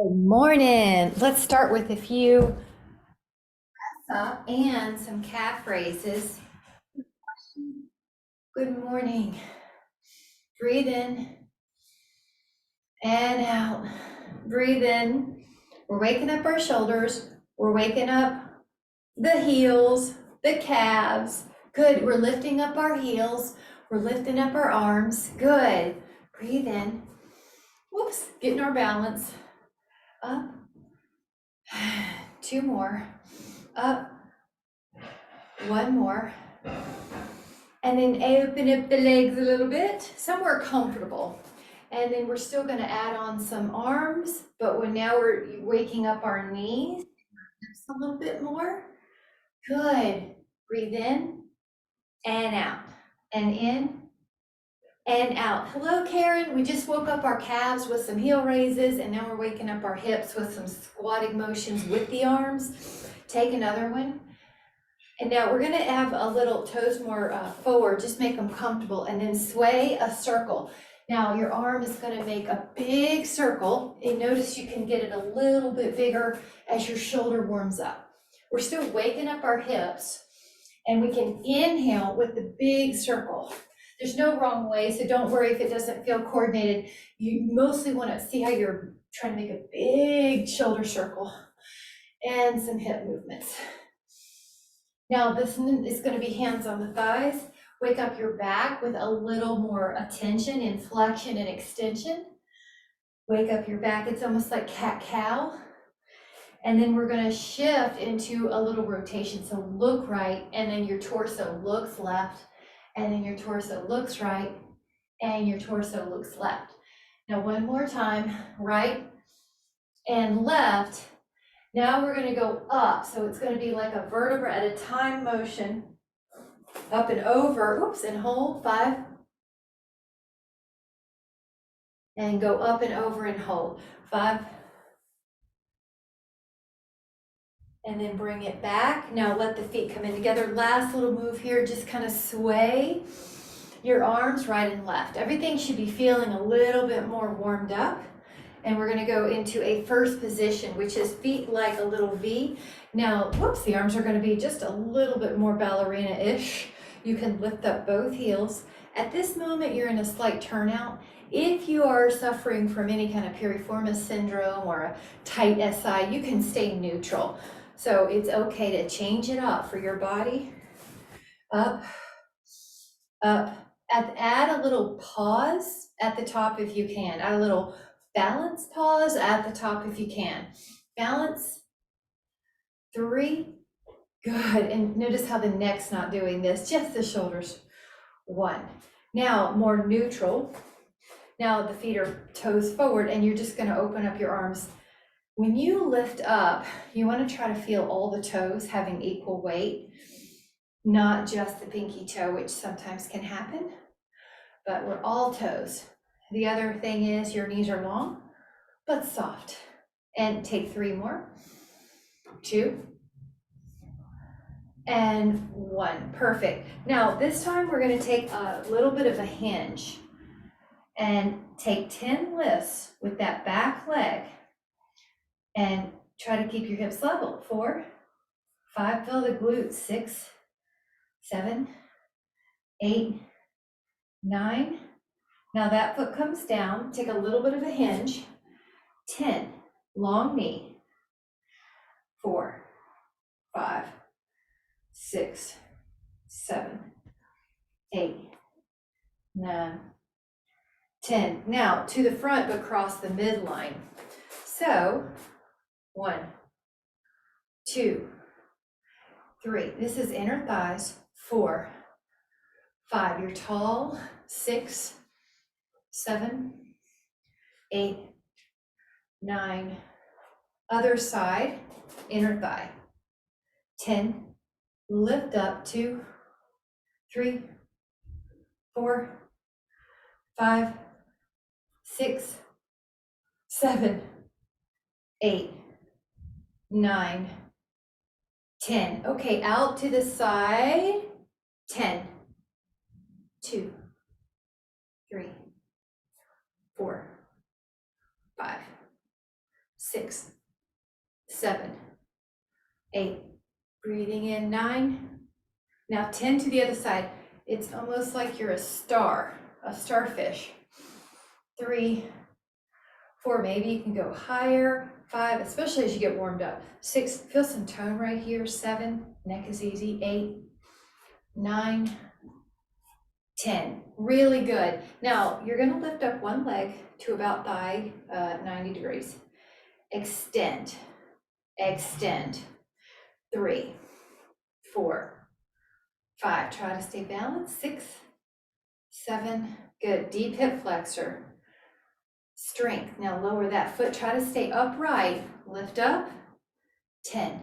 Good morning. Let's start with a few up and some calf raises. Good morning. Breathe in and out. Breathe in. We're waking up our shoulders. We're waking up the heels, the calves. Good. We're lifting up our heels. We're lifting up our arms. Good. Breathe in. Whoops. Getting our balance. Up. Two more. Up. One more. And then open up the legs a little bit, somewhere comfortable. And then we're still gonna add on some arms, but now we're waking up our knees just a little bit more. Good. Breathe in and out, and in and out. Hello, Karen. We just woke up our calves with some heel raises, and now we're waking up our hips with some squatting motions with the arms. Take another one. And now we're gonna have a little toes more forward, just make them comfortable, and then sway a circle. Now your arm is gonna make a big circle, and notice you can get it a little bit bigger as your shoulder warms up. We're still waking up our hips, and we can inhale with the big circle. There's no wrong way, so don't worry if it doesn't feel coordinated. You mostly wanna see how you're trying to make a big shoulder circle and some hip movements. Now this is going to be hands on the thighs. Wake up your back with a little more attention, inflection and extension. Wake up your back. It's almost like cat-cow. And then we're going to shift into a little rotation. So look right, and then your torso looks left, and then your torso looks right, and your torso looks left. Now one more time, right and left. Now we're gonna go up, so it's gonna be like a vertebra at a time motion, up and over, oops, and hold, 5, and go up and over and hold, 5, and then bring it back. Now let the feet come in together. Last little move here, just kind of sway your arms right and left. Everything should be feeling a little bit more warmed up. And we're gonna go into a first position, which is feet like a little V. Now, whoops, the arms are gonna be just a little bit more ballerina-ish. You can lift up both heels. At this moment, you're in a slight turnout. If you are suffering from any kind of piriformis syndrome or a tight SI, you can stay neutral. So it's okay to change it up for your body. Up, up. Add a little pause at the top if you can. Add a little balance pause at the top if you can. Balance, 3, good. And notice how the neck's not doing this, just the shoulders, 1. Now more neutral. Now the feet are toes forward, and you're just gonna open up your arms. When you lift up, you wanna try to feel all the toes having equal weight, not just the pinky toe, which sometimes can happen, but we're all toes. The other thing is your knees are long, but soft. And take 3 more, 2, and 1, perfect. Now this time we're gonna take a little bit of a hinge and take 10 lifts with that back leg and try to keep your hips level. 4, 5, feel the glutes, 6, 7, 8, 9. Now that foot comes down, take a little bit of a hinge, 10, long knee, 4, 5, 6, 7, 8, 9, 10. Now to the front, but cross the midline. So 1, 2, 3. This is inner thighs. 4, 5. You're tall. 6, 7, 8, 9. Other side, inner thigh. 10. Lift up. 2, 3, 4, 5, 6, 7, 8, 9, 10. Okay, out to the side. 10, 2, 3, 4, 5, 6, 7, 8. Breathing in, 9. Now 10 to the other side. It's almost like you're a starfish. 3, 4, maybe you can go higher. 5, especially as you get warmed up. 6, feel some tone right here. 7, neck is easy. 8, 9, 10. Really good. Now you're going to lift up one leg to about thigh 90 degrees. Extend, extend. 3, 4, 5. Try to stay balanced. 6, 7. Good. Deep hip flexor. Strength. Now lower that foot. Try to stay upright. Lift up. 10,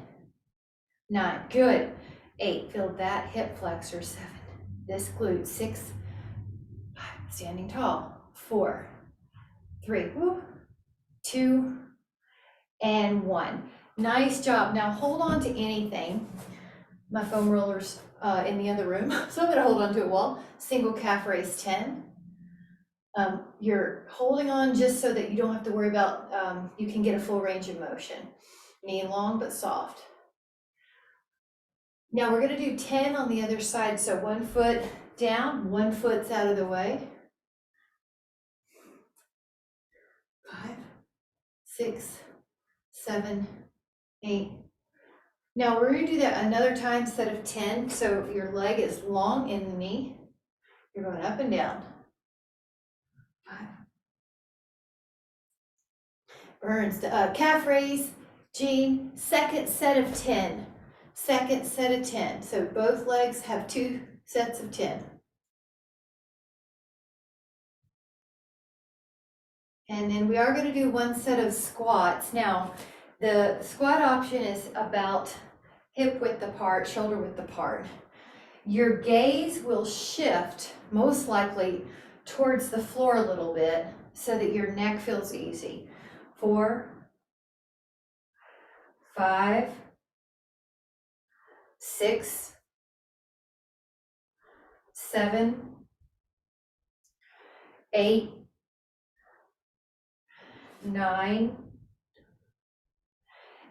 9. Good. 8. Feel that hip flexor. 7. This glute. 6, 5. Standing tall. 4, 3, 2, and 1. Nice job. Now hold on to anything. My foam roller's in the other room, so I'm going to hold on to a wall. Single calf raise 10. You're holding on just so that you don't have to worry about, you can get a full range of motion. Knee long but soft. Now we're going to do 10 on the other side. So one foot down, one foot's out of the way. 5, 6, 7, 8. Now we're going to do that another time instead of 10. So your leg is long in the knee. You're going up and down. 5. Burns, calf raise, Jean, second set of 10. Second set of 10. So both legs have 2 sets of 10. And then we are going to do one set of squats. Now, the squat option is about hip width apart, shoulder width apart. Your gaze will shift, most likely, towards the floor a little bit so that your neck feels easy. 4, 5, 6, 7, 8, 9,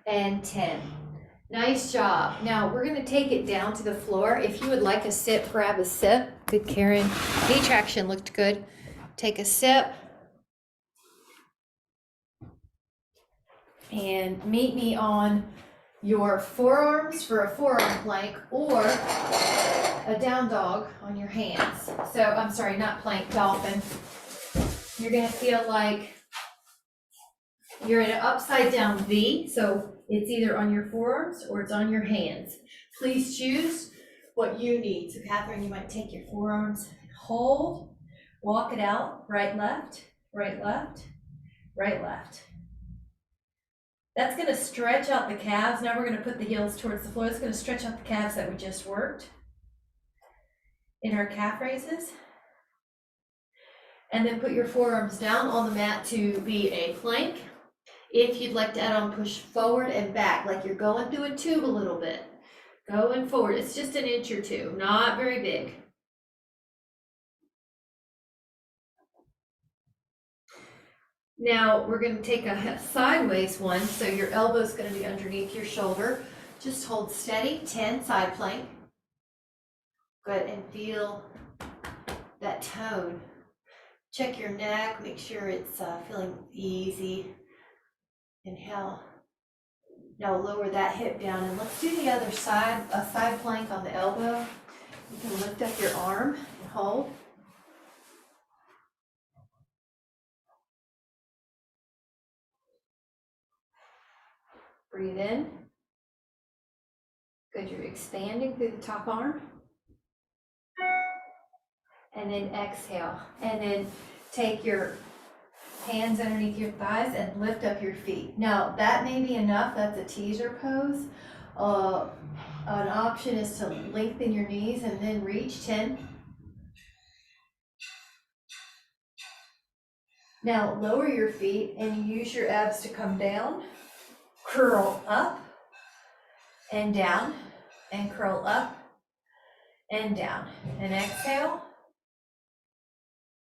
and 10. Nice job. Now we're going to take it down to the floor. If you would like a sip, grab a sip. Good, Karen. Knee traction looked good. Take a sip. And meet me on your forearms for a forearm plank or a down dog on your hands. So, I'm sorry, not plank, dolphin. You're going to feel like you're in an upside down V. So it's either on your forearms or it's on your hands. Please choose what you need. So Catherine, you might take your forearms, hold, walk it out, right, left, right, left, right, left. That's going to stretch out the calves. Now we're going to put the heels towards the floor. It's going to stretch out the calves that we just worked in our calf raises. And then put your forearms down on the mat to be a plank. If you'd like to add on, push forward and back, like you're going through a tube a little bit. Going forward. It's just an inch or two, not very big. Now we're going to take a sideways one, so your elbow is going to be underneath your shoulder. Just hold steady, 10, side plank. Good, and feel that tone. Check your neck, make sure it's feeling easy. Inhale. Now lower that hip down, and let's do the other side, a side plank on the elbow. You can lift up your arm and hold. Breathe in. Good, you're expanding through the top arm. And then exhale. And then take your hands underneath your thighs and lift up your feet. Now that may be enough, that's a teaser pose. An option is to lengthen your knees and then reach 10. Now lower your feet and use your abs to come down, curl up and down, and curl up and down. And exhale,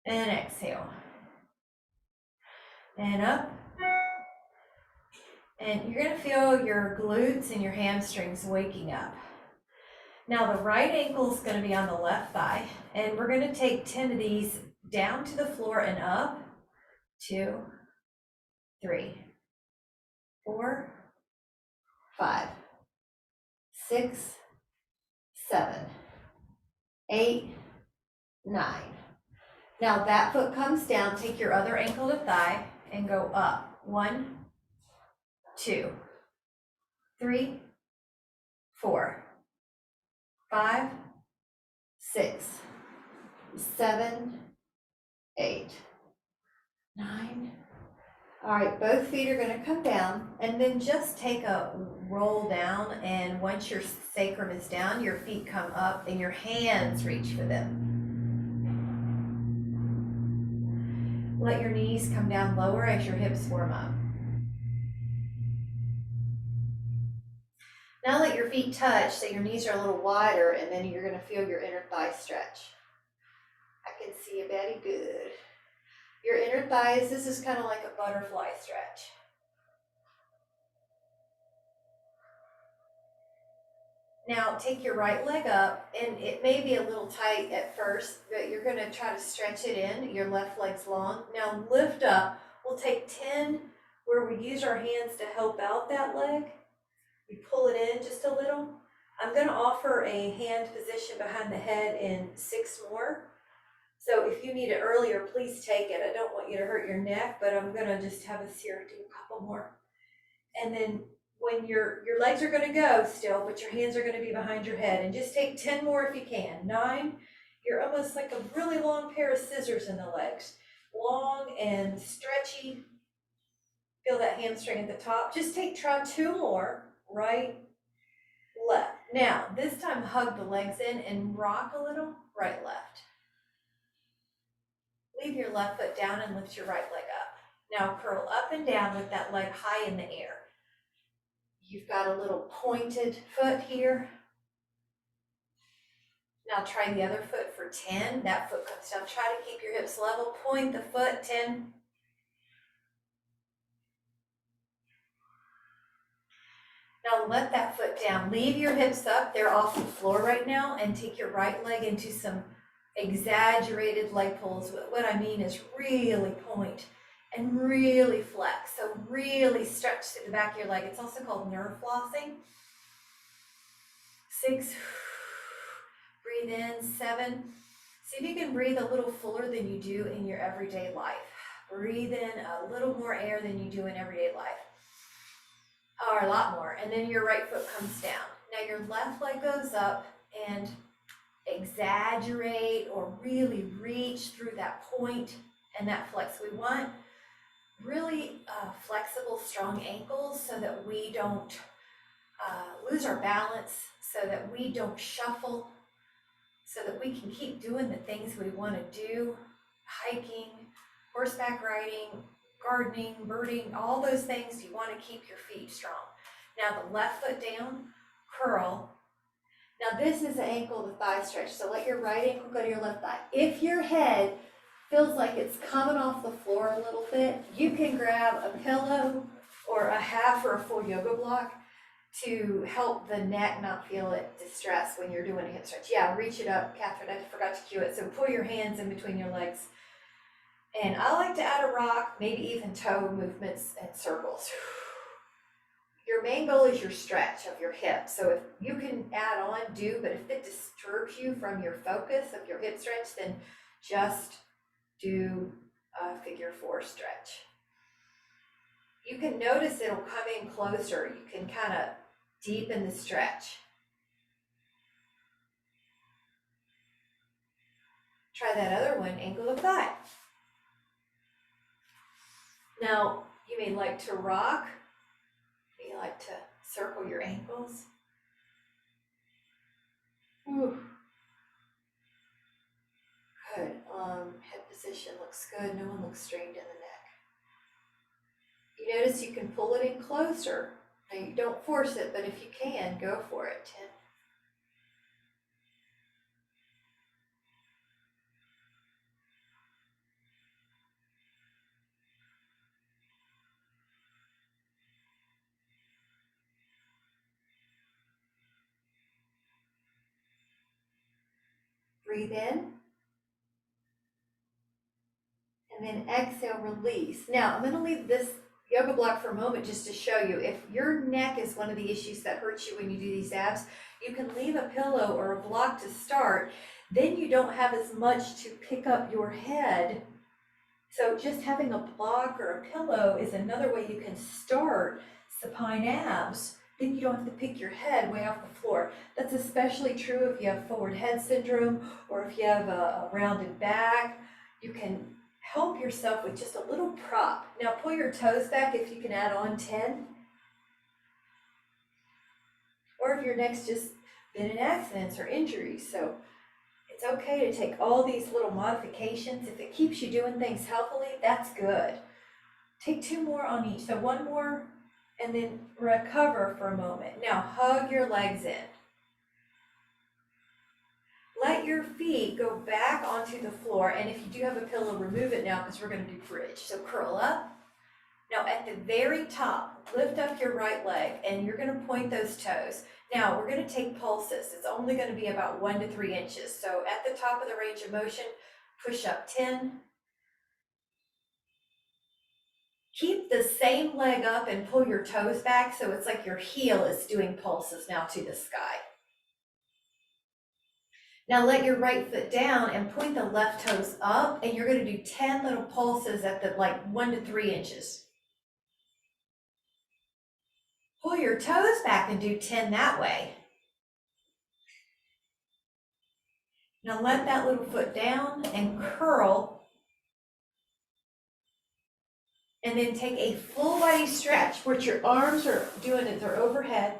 and exhale. And up, And you're gonna feel your glutes and your hamstrings waking up. Now the right ankle is gonna be on the left thigh, and we're gonna take 10 of these down to the floor and up. 2, 3, 4, 5, 6, 7, 8, 9. Now that foot comes down, take your other ankle to thigh and go up. 1, 2, 3, 4, 5, 6, 7, 8, 9. All right, both feet are going to come down, and then just take a roll down, and once your sacrum is down, your feet come up and your hands reach for them. Let your knees come down lower as your hips warm up. Now let your feet touch so your knees are a little wider, and then you're going to feel your inner thigh stretch. I can see you very good. Your inner thighs, this is kind of like a butterfly stretch. Now take your right leg up, and it may be a little tight at first, but you're going to try to stretch it in. Your left leg's long. Now lift up. We'll take 10 where we use our hands to help out that leg. You pull it in just a little. I'm going to offer a hand position behind the head in 6 more. So if you need it earlier, please take it. I don't want you to hurt your neck, but I'm going to just have us here do a couple more. And then when your legs are going to go still, but your hands are going to be behind your head, and just take 10 more if you can. 9, you're almost like a really long pair of scissors in the legs. Long and stretchy. Feel that hamstring at the top. Just try 2 more. Right, left. Now, this time hug the legs in and rock a little. Right, left. Leave your left foot down and lift your right leg up. Now curl up and down with that leg high in the air. You've got a little pointed foot here. Now try the other foot for 10. That foot comes down. Try to keep your hips level. Point the foot, 10. Now let that foot down. Leave your hips up. They're off the floor right now, and take your right leg into some exaggerated leg pulls. What I mean is really point and really flex. So really stretch through the back of your leg. It's also called nerve flossing. 6, breathe in. 7, see if you can breathe a little fuller than you do in your everyday life. Breathe in a little more air than you do in everyday life, or a lot more. And then your right foot comes down. Now your left leg goes up, and exaggerate or really reach through that point and that flex. We want really flexible, strong ankles so that we don't lose our balance, so that we don't shuffle, so that we can keep doing the things we want to do, hiking, horseback riding, gardening, birding, all those things. You want to keep your feet strong. Now the left foot down, curl. Now this is the ankle to thigh stretch, so let your right ankle go to your left thigh. If your head feels like it's coming off the floor a little bit, you can grab a pillow or a half or a full yoga block to help the neck not feel it distress when you're doing a hip stretch. Yeah, reach it up, Catherine, I forgot to cue it. So pull your hands in between your legs. And I like to add a rock, maybe even toe movements and circles. Your main goal is your stretch of your hip. So if you can add on, do, but if it disturbs you from your focus of your hip stretch, then just do a figure 4 stretch. You can notice it'll come in closer. You can kind of deepen the stretch. Try that other one, ankle to thigh. Now, you may like to rock. You like to circle your ankles. Whew. Good. Head position looks good. No one looks strained in the neck. You notice you can pull it in closer. Now you don't force it, but if you can, go for it. 10. Breathe in. And then exhale, release. Now, I'm going to leave this yoga block for a moment just to show you. If your neck is one of the issues that hurts you when you do these abs, you can leave a pillow or a block to start. Then you don't have as much to pick up your head. So just having a block or a pillow is another way you can start supine abs. Then you don't have to pick your head way off the floor. That's especially true if you have forward head syndrome or if you have a rounded back. You can help yourself with just a little prop. Now pull your toes back if you can add on 10. Or if your neck's just been in accidents or injuries. So it's okay to take all these little modifications. If it keeps you doing things healthily, that's good. Take 2 more on each. So 1 more and then recover for a moment. Now hug your legs in. Let your feet go back onto the floor, and if you do have a pillow, remove it now because we're going to do bridge. So curl up. Now at the very top, lift up your right leg and you're going to point those toes. Now we're going to take pulses. It's only going to be about 1 to 3 inches. So at the top of the range of motion, push up 10. Keep the same leg up and pull your toes back so it's like your heel is doing pulses now to the sky. Now let your right foot down and point the left toes up, and you're going to do 10 little pulses at the 1 to 3 inches. Pull your toes back and do 10 that way. Now let that little foot down and curl. And then take a full body stretch. What your arms are doing is they're overhead.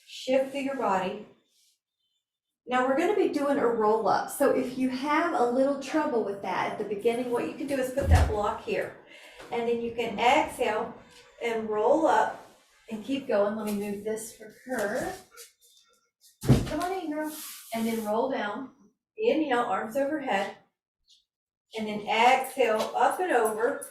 Shift through your body. Now we're going to be doing a roll up. So if you have a little trouble with that at the beginning, what you can do is put that block here. And then you can exhale and roll up and keep going. Let me move this for her. Come on in, girl. And then roll down. Inhale, arms overhead. And then exhale, up and over.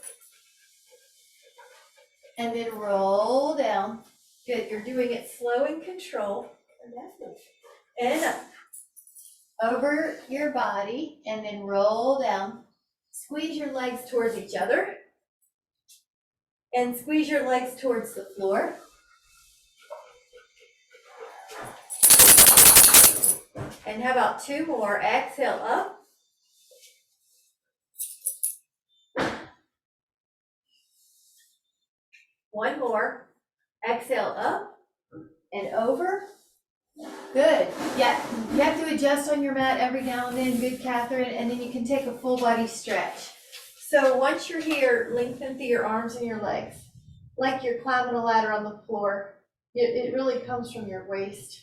And then roll down. Good, you're doing it slow and controlled. And up. Over your body, and then roll down. Squeeze your legs towards each other. And squeeze your legs towards the floor. And how about 2 more? Exhale up. One more. Exhale up and over. Good. Yeah, you have to adjust on your mat every now and then. Good, Catherine. And then you can take a full body stretch. So once you're here, lengthen through your arms and your legs, like you're climbing a ladder on the floor. It really comes from your waist.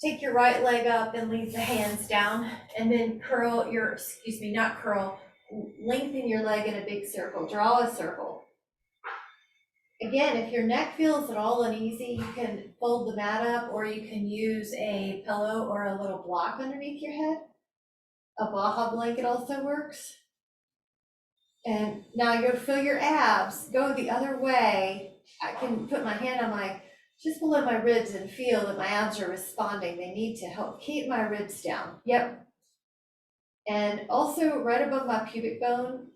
Take your right leg up and leave the hands down, and then curl your, lengthen your leg in a big circle. Draw a circle. Again, if your neck feels at all uneasy, you can fold the mat up, or you can use a pillow or a little block underneath your head. A Baja blanket also works. And now you'll feel your abs go the other way. I can put my hand on just below my ribs and feel that my abs are responding. They need to help keep my ribs down. Yep. And also right above my pubic bone,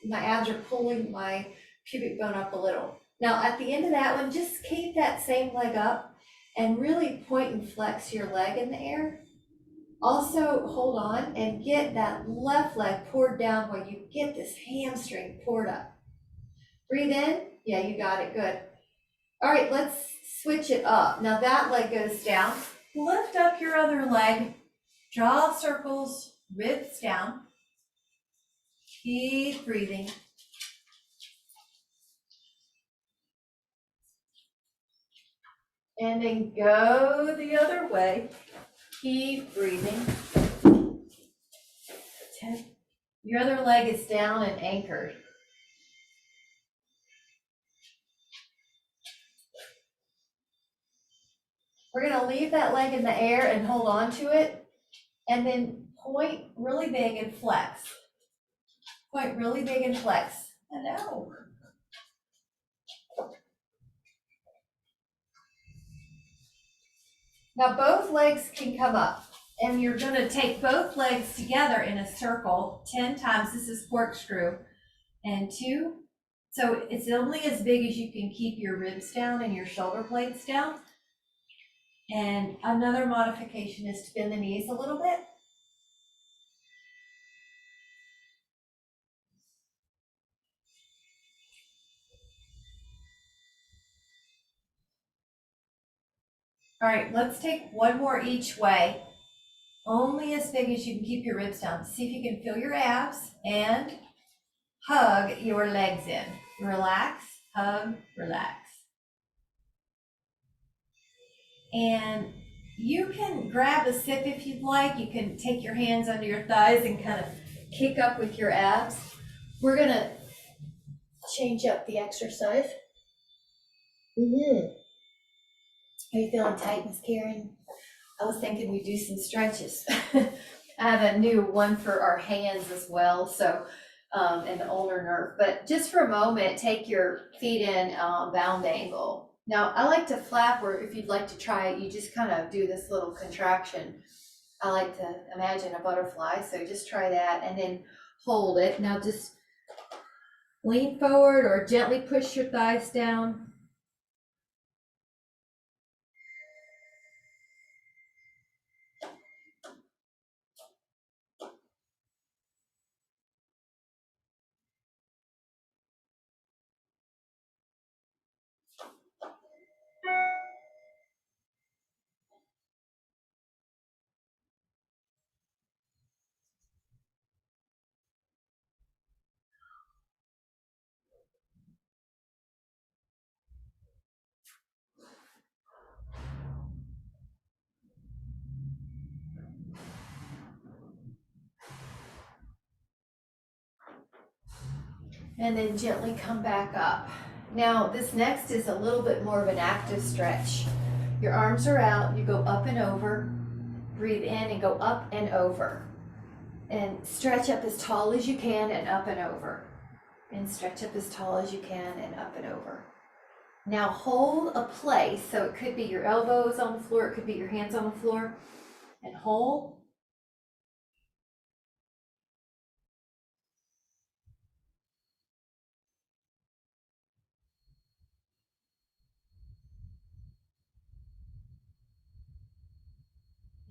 my abs are pulling my pubic bone up a little. Now at the end of that one, just keep that same leg up and really point and flex your leg in the air. Also hold on and get that left leg poured down while you get this hamstring poured up. Breathe in. Yeah, you got it. Good. All right, let's switch it up. Now that leg goes down. Lift up your other leg. Draw circles, ribs down. Keep breathing. And then go the other way. Keep breathing. 10. Your other leg is down and anchored. We're going to leave that leg in the air and hold on to it. And then point really big and flex. Point really big and flex. And out. Now both legs can come up. And you're gonna take both legs together in a circle 10 times. This is corkscrew. And 2. So it's only as big as you can keep your ribs down and your shoulder blades down. And another modification is to bend the knees a little bit. All right, let's take one more each way. Only as big as you can keep your ribs down. See if you can feel your abs and hug your legs in. Relax, hug, relax. And you can grab a sip if you'd like. You can take your hands under your thighs and kind of kick up with your abs. We're gonna change up the exercise. Are you feeling tight, Miss Karen? I was thinking we'd do some stretches. I have a new one for our hands as well, so and the ulnar nerve. But just for a moment, take your feet in bound angle. Now, I like to flap, or if you'd like to try it, you just kind of do this little contraction. I like to imagine a butterfly, so just try that and then hold it. Now just lean forward or gently push your thighs down. And then gently come back up. Now, this next is a little bit more of an active stretch. Your arms are out, you go up and over, breathe in and go up and over. And stretch up as tall as you can and up and over. And stretch up as tall as you can and up and over. Now hold a place, so it could be your elbows on the floor, it could be your hands on the floor, and hold.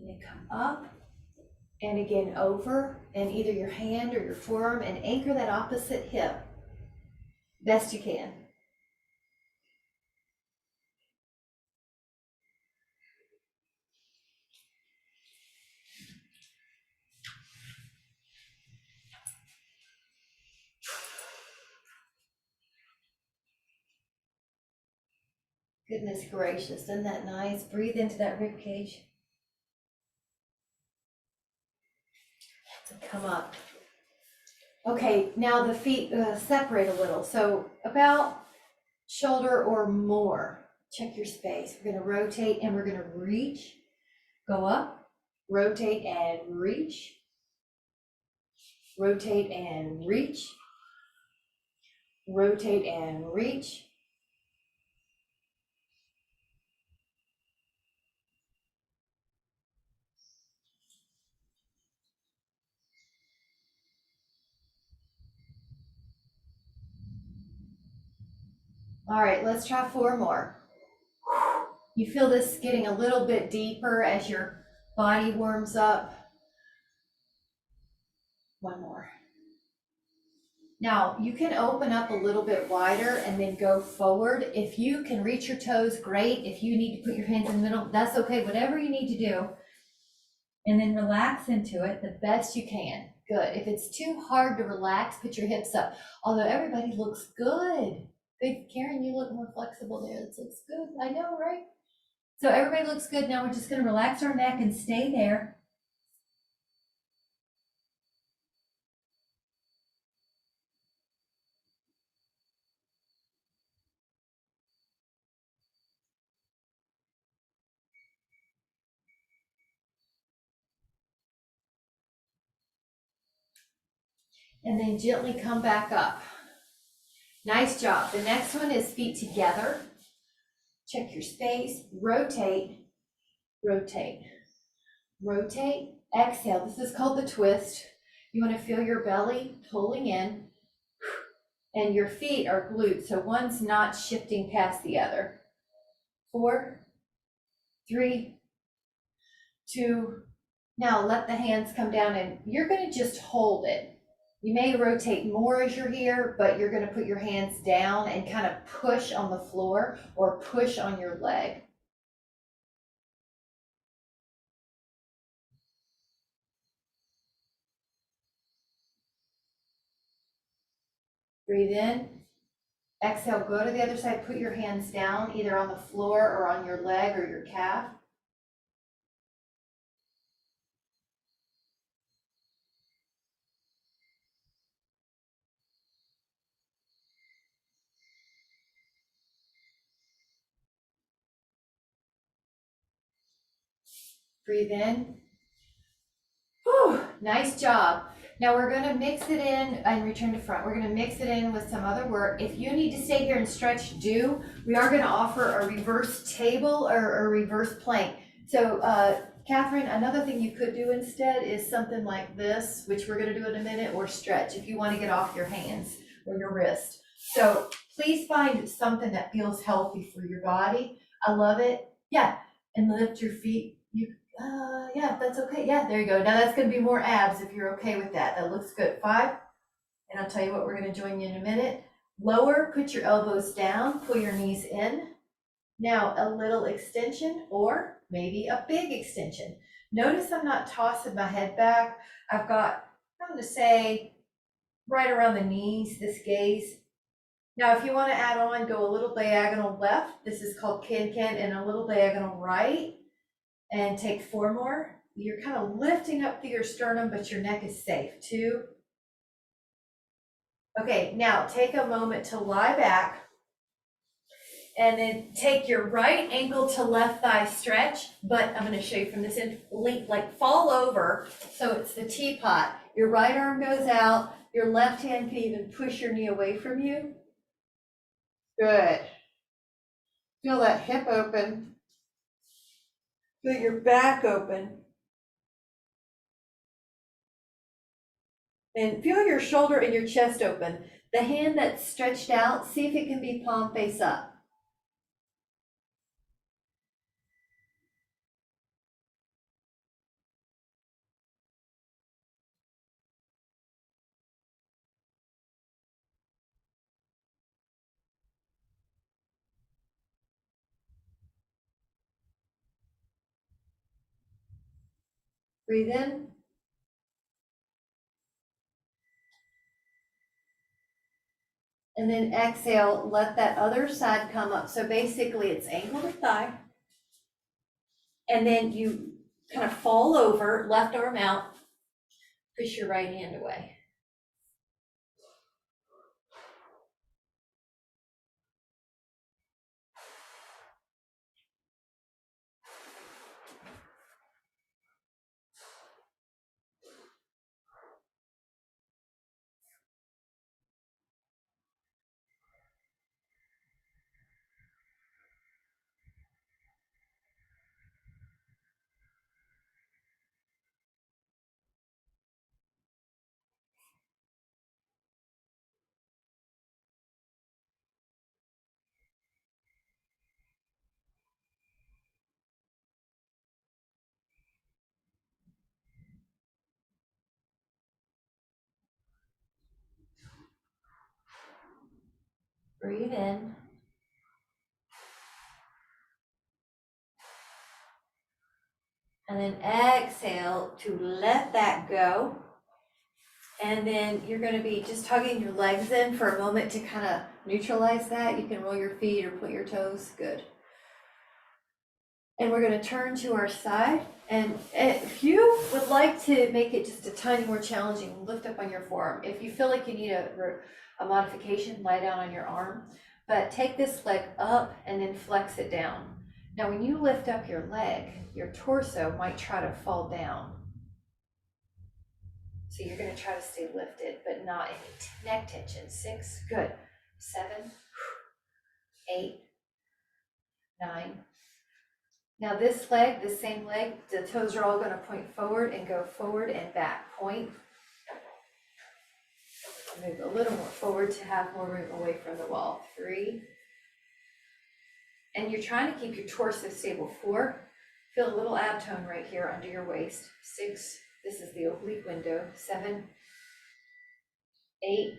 And then come up, and again over, and either your hand or your forearm, and anchor that opposite hip best you can. Goodness gracious, isn't that nice? Breathe into that rib cage. Come up. Okay, now the feet separate a little, so about shoulder or more. Check your space. We're going to rotate and we're going to reach, go up, rotate and reach, rotate and reach, rotate and reach. All right, let's try 4 more. You feel this getting a little bit deeper as your body warms up. 1 more. Now, you can open up a little bit wider and then go forward. If you can reach your toes, great. If you need to put your hands in the middle, that's okay. Whatever you need to do. And then relax into it the best you can. Good. If it's too hard to relax, put your hips up. Although everybody looks good. Good. Karen, you look more flexible there. This looks good. I know, right? So everybody looks good. Now we're just going to relax our neck and stay there. And then gently come back up. Nice job. The next one is feet together. Check your space, rotate, rotate. rotate, exhale. This is called the twist. You want to feel your belly pulling in and your feet are glued, so one's not shifting past the other. 4, 3, 2, now let the hands come down and you're going to just hold it. You may rotate more as you're here, but you're going to put your hands down and kind of push on the floor or push on your leg. Breathe in. Exhale, go to the other side, put your hands down, either on the floor or on your leg or your calf. Breathe in. Whew, nice job. Now we're going to mix it in and return to front. We're going to mix it in with some other work. If you need to stay here and stretch, do. We are going to offer a reverse table or a reverse plank. So, Catherine, another thing you could do instead is something like this, which we're going to do in a minute, or stretch if you want to get off your hands or your wrist. So please find something that feels healthy for your body. I love it. Yeah, and lift your feet. Yeah, that's okay. Yeah, there you go. Now that's going to be more abs if you're okay with that. That looks good. 5, and I'll tell you what, we're going to join you in a minute. Lower, put your elbows down, pull your knees in. Now a little extension or maybe a big extension. Notice I'm not tossing my head back. I've got, I'm going to say, right around the knees, this gaze. Now, if you want to add on, go a little diagonal left. This is called can-can, and a little diagonal right. And take 4 more. You're kind of lifting up through your sternum, but your neck is safe. 2. Okay, now take a moment to lie back and then take your right ankle to left thigh stretch, but I'm going to show you from this end, like fall over. So it's the teapot. Your right arm goes out, your left hand can even push your knee away from you. Good. Feel that hip open. Feel your back open. And feel your shoulder and your chest open. The hand that's stretched out, see if it can be palm face up. Breathe in. And then exhale, let that other side come up. So basically it's ankle to thigh. And then you kind of fall over, left arm out, push your right hand away. Breathe in. And then exhale to let that go. And then you're going to be just tugging your legs in for a moment to kind of neutralize that. You can roll your feet or point your toes. Good. And we're going to turn to our side. And if you would like to make it just a tiny more challenging, lift up on your forearm. If you feel like you need a modification, lie down on your arm. But take this leg up and then flex it down. Now, when you lift up your leg, your torso might try to fall down. So you're going to try to stay lifted, but not any neck tension. 6, good. 7, 8, 9, Now this leg, the same leg, the toes are all going to point forward and go forward and back. Point. Move a little more forward to have more room away from the wall. 3. And you're trying to keep your torso stable. 4. Feel a little ab tone right here under your waist. 6. This is the oblique window. 7. 8.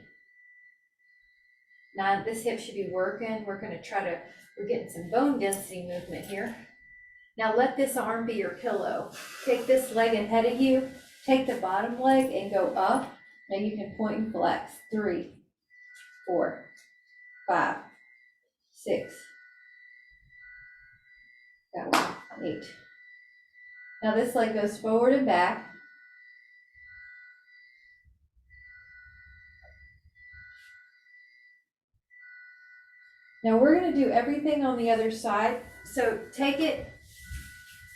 9. This hip should be working. We're getting some bone density movement here. Now let this arm be your pillow. Take this leg ahead of you. Take the bottom leg and go up. Now you can point and flex. 3, 4, 5, 6. That one. 8. Now this leg goes forward and back. Now we're going to do everything on the other side. So take it,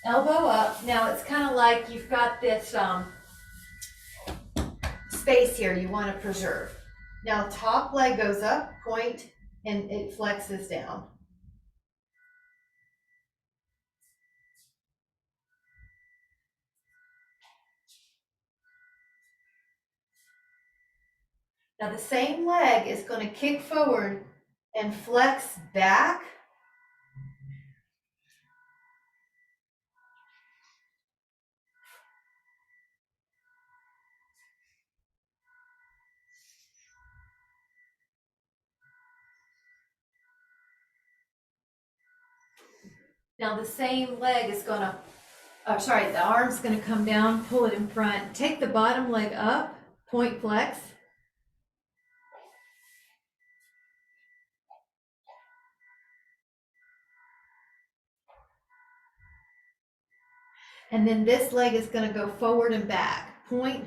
elbow up. Now it's kind of like you've got this space here you want to preserve. Now top leg goes up, point, and it flexes down. Now the same leg is going to kick forward and flex back. Now the same leg is going to, the arm's going to come down, pull it in front. Take the bottom leg up, point flex. And then this leg is going to go forward and back. Point.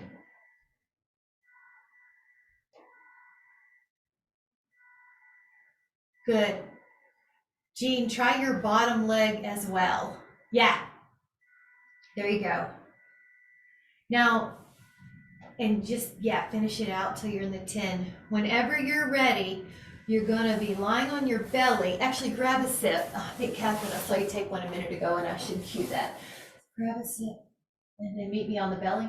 Good. Jean, try your bottom leg as well. Yeah. There you go. Now, and just, finish it out till you're in the 10. Whenever you're ready, you're going to be lying on your belly. Actually, grab a sit. Oh, I think Catherine, I saw you take one a minute ago, and I should cue that. Grab a sit, and then meet me on the belly.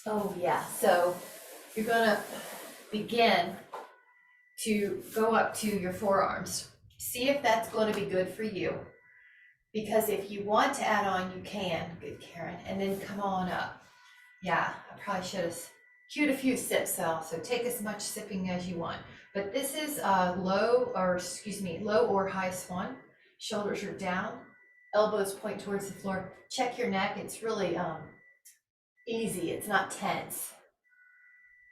Oh, yeah. So you're going to begin to go up to your forearms. See if that's going to be good for you. Because if you want to add on, you can. Good, Karen. And then come on up. Yeah, I probably should have cued a few sips, so take as much sipping as you want. But this is low or high swan. Shoulders are down. Elbows point towards the floor. Check your neck. It's really easy. It's not tense.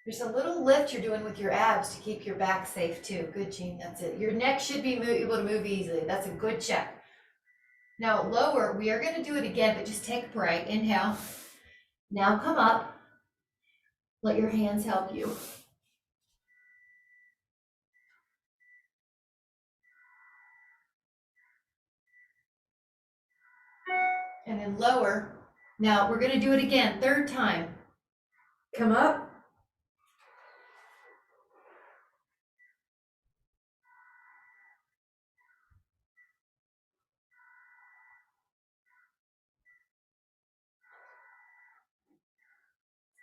There's a little lift you're doing with your abs to keep your back safe too. Good, Jean. That's it. Your neck should be able to move easily. That's a good check. Now lower, we are going to do it again, but just take a break. Inhale. Now come up. Let your hands help you. And then lower. Now we're going to do it again, 3rd time. Come up.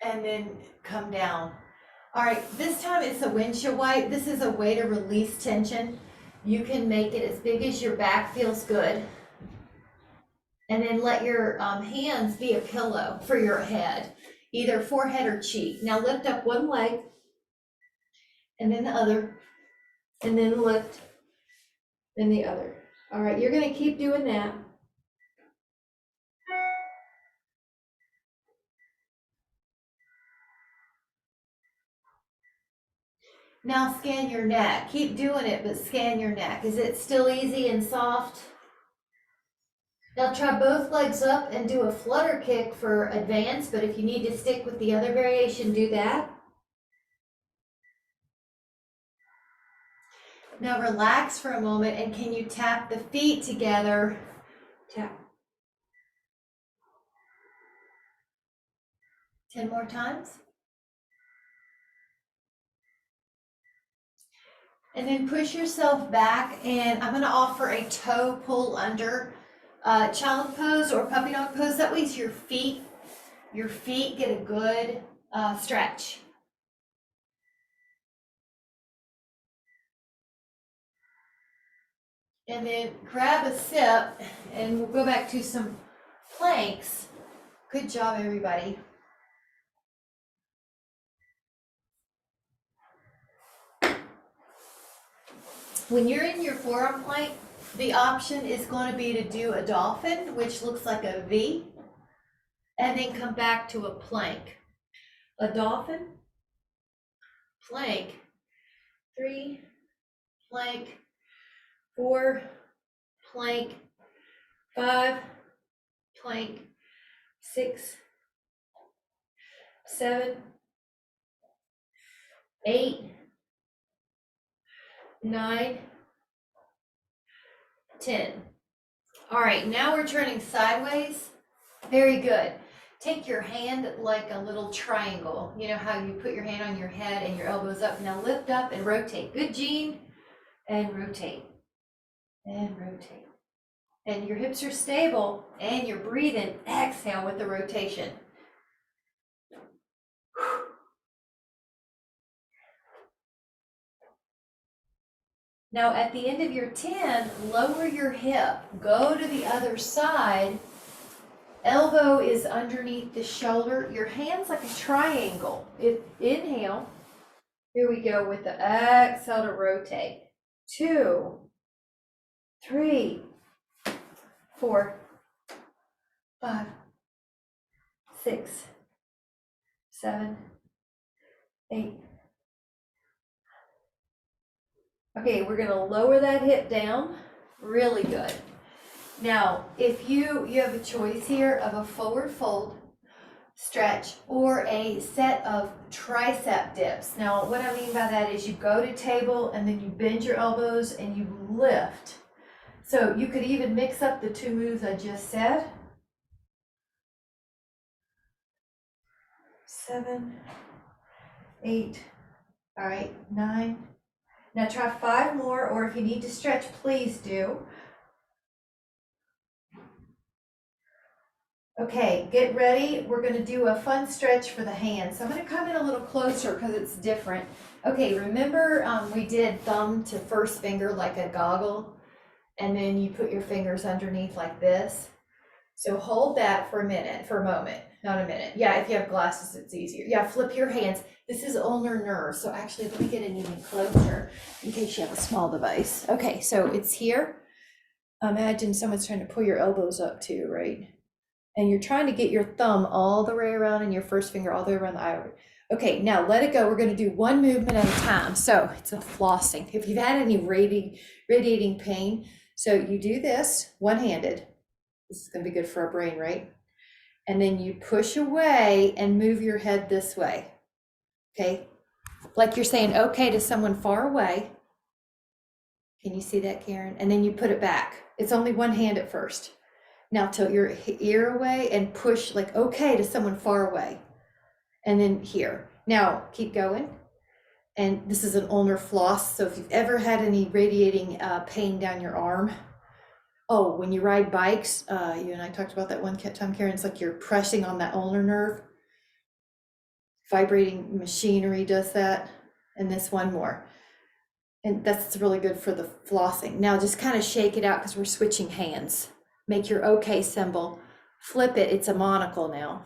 And then come down. All right, this time it's a windshield wipe. This is a way to release tension. You can make it as big as your back feels good. And then let your hands be a pillow for your head, either forehead or cheek. Now lift up one leg, and then the other, and then lift, and the other. All right, you're going to keep doing that. Now scan your neck. Keep doing it, but scan your neck. Is it still easy and soft? Now try both legs up and do a flutter kick for advance, but if you need to stick with the other variation, do that. Now relax for a moment, and can you tap the feet together? Tap. 10 more times. And then push yourself back, and I'm gonna offer a toe pull under child pose or puppy dog pose. That way your feet get a good stretch. And then grab a sip, and we'll go back to some planks. Good job, everybody. When you're in your forearm plank, the option is going to be to do a dolphin, which looks like a V, and then come back to a plank. A dolphin, plank, 3, plank, 4, plank, 5, plank, 6, 7, 8, 9, 10. All right, now we're turning sideways. Very good. Take your hand like a little triangle. You know how you put your hand on your head and your elbows up. Now lift up and rotate. Good, Jean. And rotate. And rotate. And your hips are stable and you're breathing. Exhale with the rotation. Now at the end of your 10, lower your hip. Go to the other side. Elbow is underneath the shoulder. Your hand's like a triangle. Inhale. Here we go with the exhale to rotate. 2, 3, 4, 5, 6, 7, 8. Okay, we're gonna lower that hip down. Really good. Now, if you have a choice here of a forward fold, stretch, or a set of tricep dips. Now, what I mean by that is you go to table and then you bend your elbows and you lift. So you could even mix up the 2 moves I just said. 7, 8, all right, 9. Now try 5 more, or if you need to stretch, please do. Okay, get ready. We're going to do a fun stretch for the hands. So I'm going to come in a little closer because it's different. Okay, remember we did thumb to first finger like a goggle, and then you put your fingers underneath like this. So hold that for a moment, not a minute. Yeah, if you have glasses, it's easier. Yeah, flip your hands. This is ulnar nerve. So actually, let me get it even closer in case you have a small device. Okay, so it's here. Imagine someone's trying to pull your elbows up too, right? And you're trying to get your thumb all the way around and your first finger all the way around the eye. Okay, now let it go. We're going to do 1 movement at a time. So it's a flossing. If you've had any radiating pain, so you do this one-handed. This is going to be good for our brain, right? And then you push away and move your head this way. Okay, like you're saying okay to someone far away. Can you see that, Karen? And then you put it back. It's only one hand at first. Now tilt your ear away and push like okay to someone far away. And then here. Now keep going. And this is an ulnar floss. So if you've ever had any radiating pain down your arm, oh, when you ride bikes, you and I talked about that one time, Karen, it's like you're pressing on that ulnar nerve. Vibrating machinery does that. And this one more. And that's really good for the flossing. Now just kind of shake it out because we're switching hands. Make your okay symbol, flip it, it's a monocle now.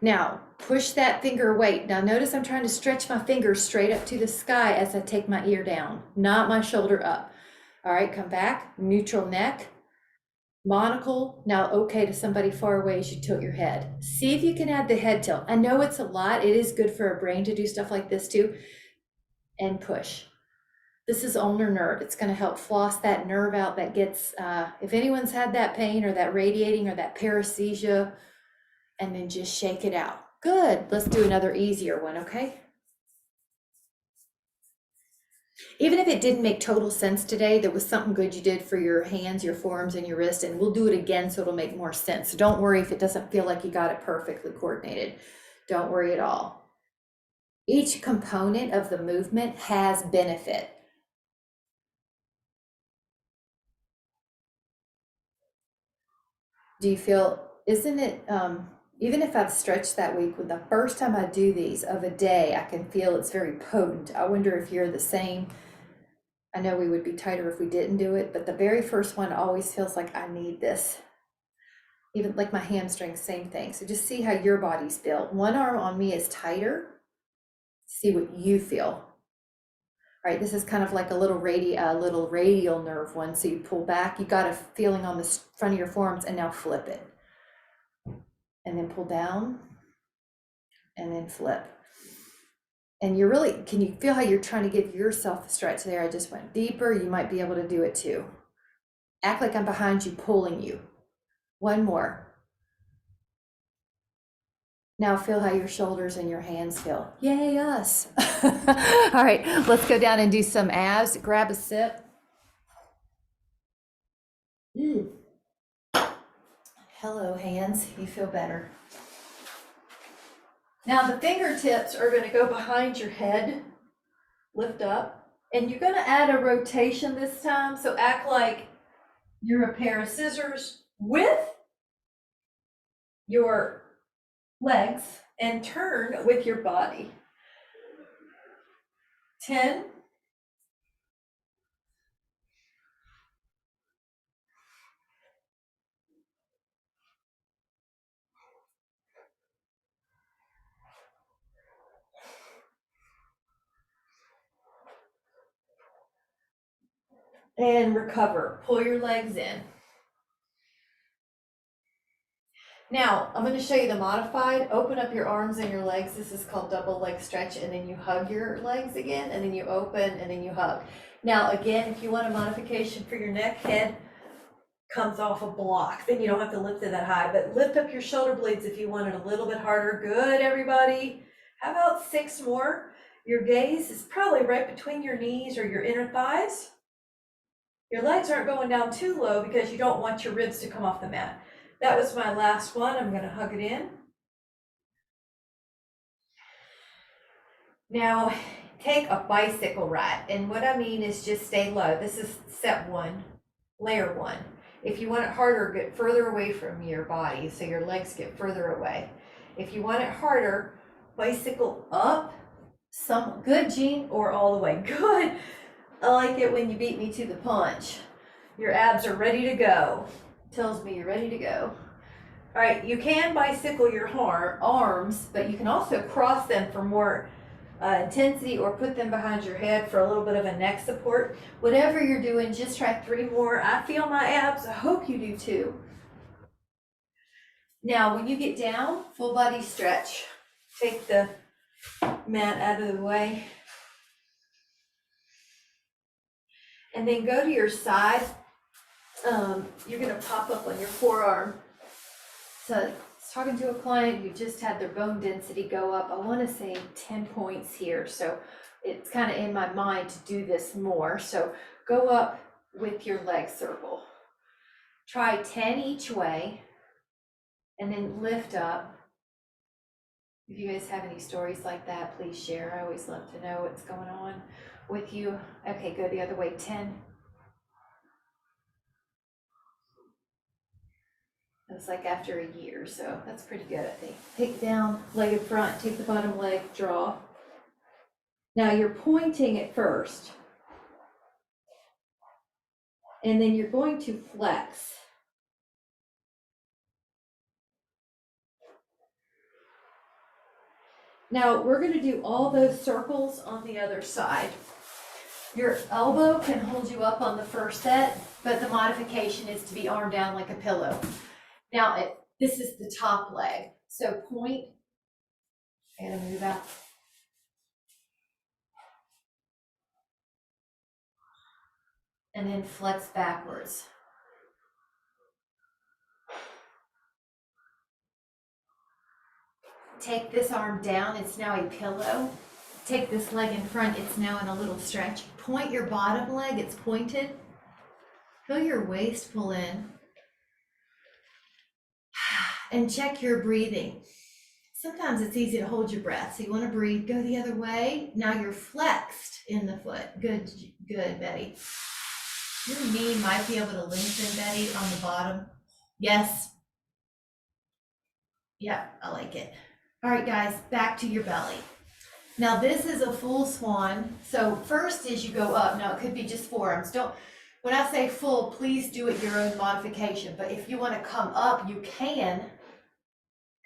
Now, push that finger away. Now notice I'm trying to stretch my fingers straight up to the sky as I take my ear down, not my shoulder up. All right, come back, neutral neck, monocle, now okay to somebody far away as you tilt your head. See if you can add the head tilt. I know it's a lot, it is good for our brain to do stuff like this too, and push. This is ulnar nerve. It's going to help floss that nerve out that gets, if anyone's had that pain or that radiating or that paresthesia, and then just shake it out. Good. Let's do another easier one, okay? Even if it didn't make total sense today, there was something good you did for your hands, your forearms, and your wrist, and we'll do it again so it'll make more sense. So don't worry if it doesn't feel like you got it perfectly coordinated. Don't worry at all. Each component of the movement has benefit. Do you feel, isn't it, even if I've stretched that week, with the first time I do these of a day, I can feel it's very potent. I wonder if you're the same. I know we would be tighter if we didn't do it, but the very first one always feels like I need this. Even like my hamstrings, same thing. So just see how your body's built. One arm on me is tighter. See what you feel. All right, this is kind of like a little radial nerve one. So you pull back, you got a feeling on the front of your forearms, and now flip it. And then pull down, and then flip. And you're really, can you feel how you're trying to give yourself a stretch there? I just went deeper. You might be able to do it too. Act like I'm behind you, pulling you. One more. Now feel how your shoulders and your hands feel. Yay, us. All right, let's go down and do some abs. Grab a sip. Hello, hands. You feel better. Now the fingertips are going to go behind your head. Lift up. And you're going to add a rotation this time. So act like you're a pair of scissors with your legs and turn with your body. 10. And recover. Pull your legs in. Now, I'm going to show you the modified. Open up your arms and your legs. This is called double leg stretch, and then you hug your legs again, and then you open, and then you hug. Now, again, if you want a modification for your neck, head comes off a block. Then you don't have to lift it that high, but lift up your shoulder blades if you want it a little bit harder. Good, everybody. How about 6 more? Your gaze is probably right between your knees or your inner thighs. Your legs aren't going down too low because you don't want your ribs to come off the mat. That was my last one. I'm going to hug it in. Now, take a bicycle ride. And what I mean is just stay low. This is step 1, layer 1. If you want it harder, get further away from your body so your legs get further away. If you want it harder, bicycle up. Good, Jean, or all the way. Good. I like it when you beat me to the punch. Your abs are ready to go. Tells me you're ready to go. All right, you can bicycle your arms, but you can also cross them for more intensity, or put them behind your head for a little bit of a neck support. Whatever you're doing, just try 3 more. I feel my abs. I hope you do too. Now, when you get down, full body stretch. Take the mat out of the way. And then go to your side. You're going to pop up on your forearm. So I was talking to a client who just had their bone density go up, I want to say 10 points here. So it's kind of in my mind to do this more. So go up with your leg circle. Try 10 each way, and then lift up. If you guys have any stories like that, please share. I always love to know what's going on with you. Okay, go the other way. 10. It's like after a year, so that's pretty good, I think. Take down, leg in front, take the bottom leg, draw. Now you're pointing at first, and then you're going to flex. Now we're going to do all those circles on the other side. Your elbow can hold you up on the first set, but the modification is to be arm down like a pillow. Now, this is the top leg. So point, I gotta move out. And then flex backwards. Take this arm down, it's now a pillow. Take this leg in front, it's now in a little stretch. Point your bottom leg, it's pointed. Feel your waist pull in. And check your breathing. sometimes it's easy to hold your breath. So you want to breathe, go the other way. Now you're flexed in the foot. Good, good, Betty. Your knee might be able to lengthen, Betty, on the bottom. Yes. Yeah, I like it. All right, guys, back to your belly. Now this is a full swan. So first is you go up. Now it could be just forearms. When I say full, please do it your own modification. But if you want to come up, you can.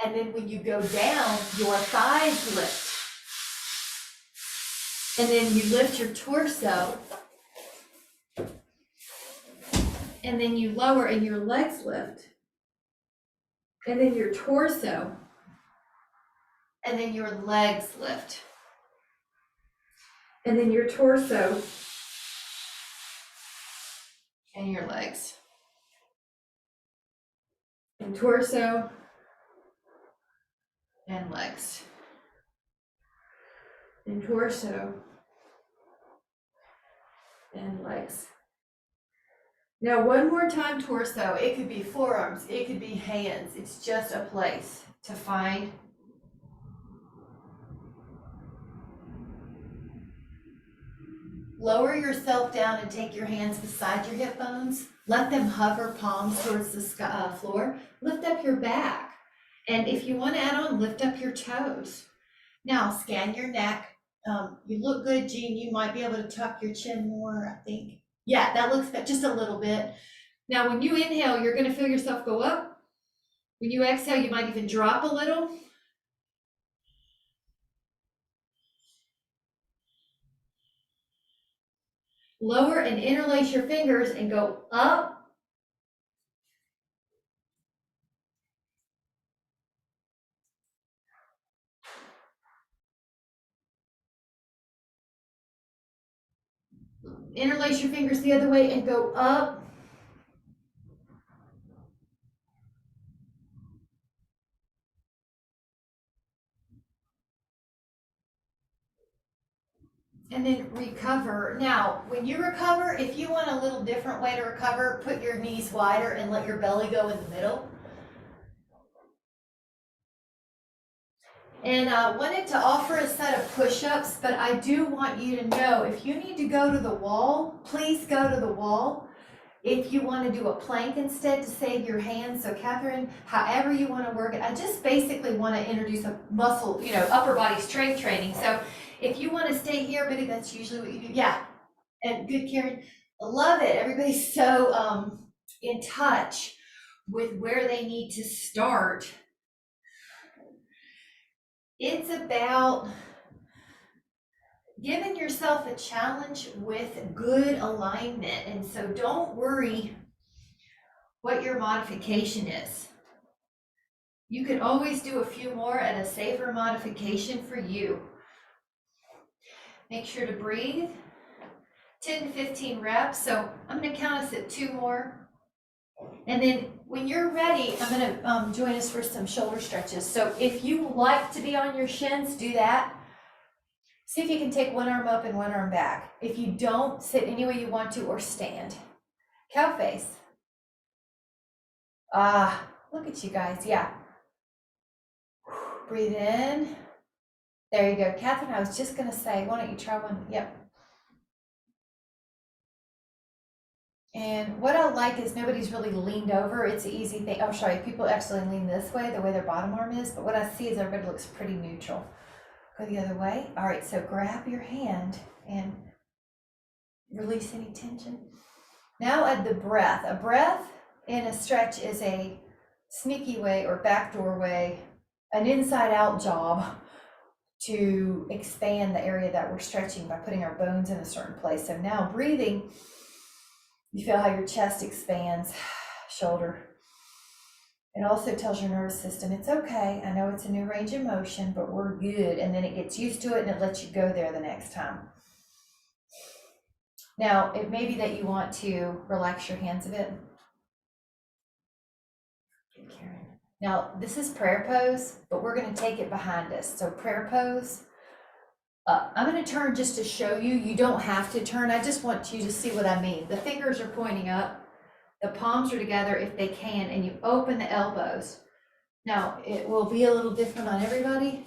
And then when you go down, your thighs lift. And then you lift your torso. And then you lower and your legs lift. And then your torso. And then your legs lift. And then your torso. And your legs. And torso. And legs. And torso. And legs. Now one more time, torso. It could be forearms, it could be hands. It's just a place to find. Lower yourself down and take your hands beside your hip bones. Let them hover, palms towards the floor. Lift up your back. And if you want to add on, lift up your toes. Now scan your neck. You look good, Jean. You might be able to tuck your chin more, I think. Yeah, that looks good, just a little bit. Now, when you inhale, you're going to feel yourself go up. When you exhale, you might even drop a little. Lower and interlace your fingers and go up. Interlace your fingers the other way and go up. And then recover. Now, when you recover, if you want a little different way to recover, put your knees wider and let your belly go in the middle. And I wanted to offer a set of push-ups, but I do want you to know, if you need to go to the wall, please go to the wall. If you want to do a plank instead to save your hands, so Catherine, however you want to work it, I just basically want to introduce a muscle, upper body strength training. So if you want to stay here, Betty, that's usually what you do. Yeah, and good, Karen. I love it. Everybody's so in touch with where they need to start. It's about giving yourself a challenge with good alignment. And so don't worry what your modification is. You can always do a few more at a safer modification for you. Make sure to breathe. 10 to 15 reps. So I'm going to count us at 2 more. And then when you're ready, I'm going to join us for some shoulder stretches. So if you like to be on your shins, do that. See if you can take one arm up and one arm back. If you don't, sit any way you want to or stand. Cow face. Look at you guys. Yeah. Breathe in. There you go. Catherine, I was just going to say, why don't you try one? Yep. And what I like is nobody's really leaned over. It's an easy thing. Oh, sorry, people actually lean this way, the way their bottom arm is. But what I see is everybody looks pretty neutral. Go the other way. All right, so grab your hand and release any tension. Now add the breath. A breath in a stretch is a sneaky way or backdoor way, an inside out job to expand the area that we're stretching by putting our bones in a certain place. So now breathing, you feel how your chest expands, shoulder. It also tells your nervous system, it's okay. I know it's a new range of motion, but we're good. And then it gets used to it and it lets you go there the next time. Now, it may be that you want to relax your hands a bit. Good, Karen. Now, this is prayer pose, but we're going to take it behind us. So prayer pose. I'm going to turn just to show you. You don't have to turn. I just want you to see what I mean. The fingers are pointing up. The palms are together if they can, and you open the elbows. Now, it will be a little different on everybody.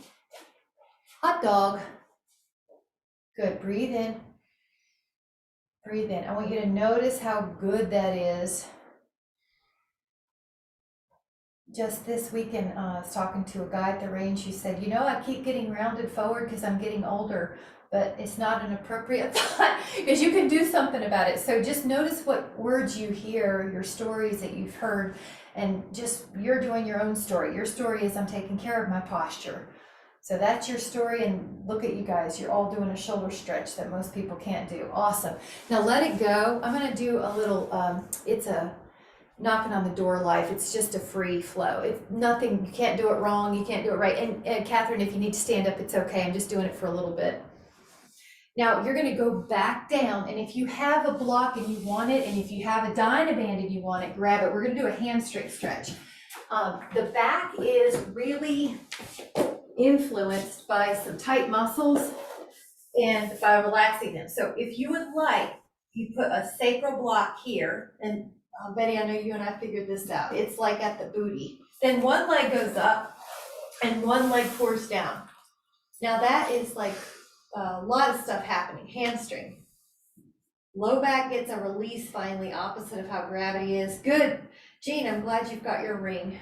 Hot dog. Good, breathe in. Breathe in. I want you to notice how good that is. Just this weekend, I was talking to a guy at the range who said, you know, I keep getting rounded forward because I'm getting older, but it's not an appropriate thought because you can do something about it. So just notice what words you hear, your stories that you've heard, and just you're doing your own story. Your story is I'm taking care of my posture. So that's your story, and look at you guys, you're all doing a shoulder stretch that most people can't do. Awesome. Now let it go. I'm gonna do a little, it's a knocking on the door life. It's just a free flow. It's nothing, you can't do it wrong, you can't do it right. And Catherine, if you need to stand up, it's okay. I'm just doing it for a little bit. Now you're gonna go back down, and if you have a block and you want it, and if you have a Dynaband and you want it, grab it. We're gonna do a hamstring stretch. The back is really influenced by some tight muscles and by relaxing them. So if you would like, you put a sacral block here, and Betty, I know you and I figured this out. It's like at the booty. Then one leg goes up and one leg pours down. Now that is like a lot of stuff happening. Hamstring. Low back gets a release finally, opposite of how gravity is. Good. Jean, I'm glad you've got your ring.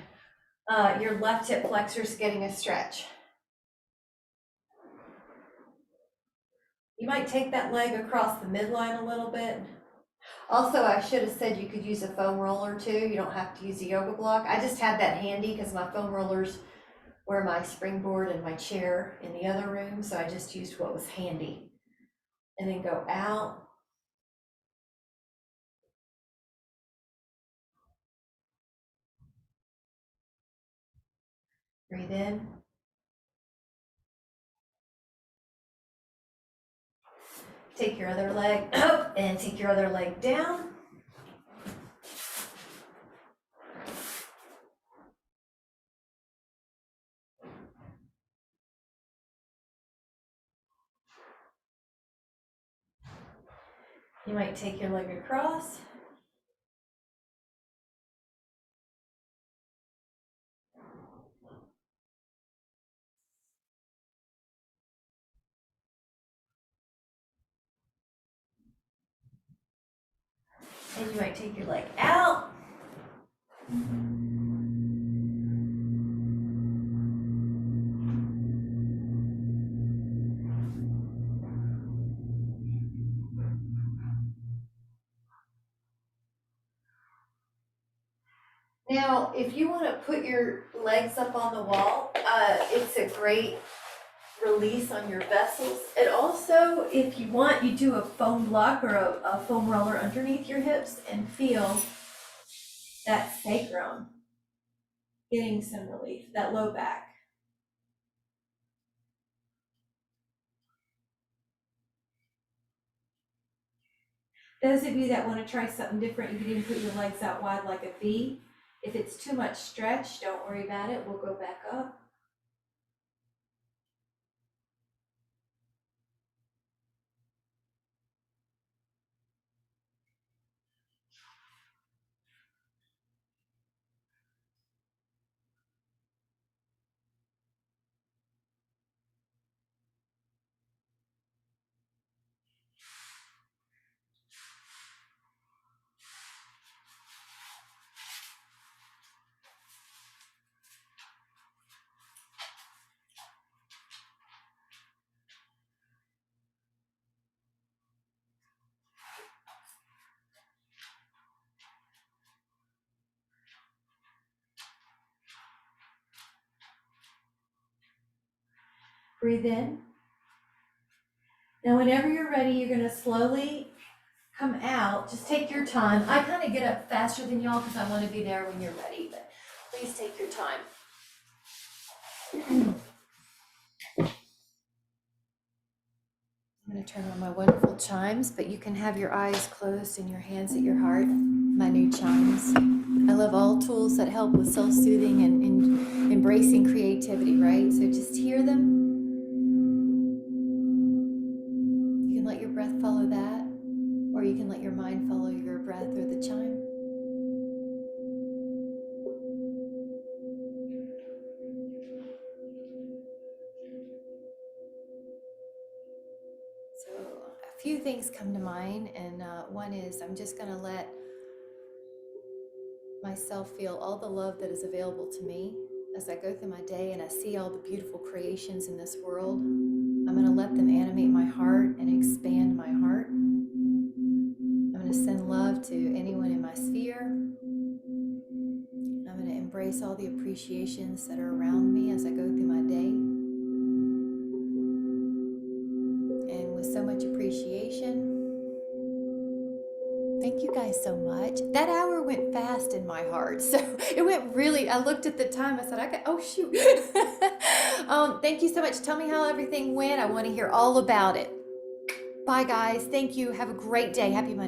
Your left hip flexor's getting a stretch. You might take that leg across the midline a little bit. Also, I should have said you could use a foam roller too. You don't have to use a yoga block. I just had that handy because my foam rollers were my springboard and my chair in the other room. So I just used what was handy. And then go out. Breathe in. Take your other leg up and take your other leg down. You might take your leg across. And you might take your leg out. Now, if you want to put your legs up on the wall, it's a great release on your vessels. And also, if you want, you do a foam block or a foam roller underneath your hips and feel that sacrum getting some relief, that low back. Those of you that want to try something different, you can even put your legs out wide like a V. If it's too much stretch, don't worry about it. We'll go back up. Breathe in. Now, whenever you're ready, you're going to slowly come out. Just take your time. I kind of get up faster than y'all because I want to be there when you're ready, but please take your time. I'm going to turn on my wonderful chimes, but you can have your eyes closed and your hands at your heart. My new chimes. I love all tools that help with self-soothing and embracing creativity, right? So just hear them. You can let your breath follow that, or you can let your mind follow your breath or the chime. So a few things come to mind, and one is I'm just going to let myself feel all the love that is available to me as I go through my day and I see all the beautiful creations in this world. I'm going to let them animate my heart and expand my heart. I'm going to send love to anyone in my sphere. I'm going to embrace all the appreciations that are around me as I go through my day. And with so much appreciation, thank you guys so much. That hour went fast in my heart. So it went really, I looked at the time, I said, oh shoot. Thank you so much. Tell me how everything went. I want to hear all about it. Bye guys. Thank you. Have a great day. Happy Monday.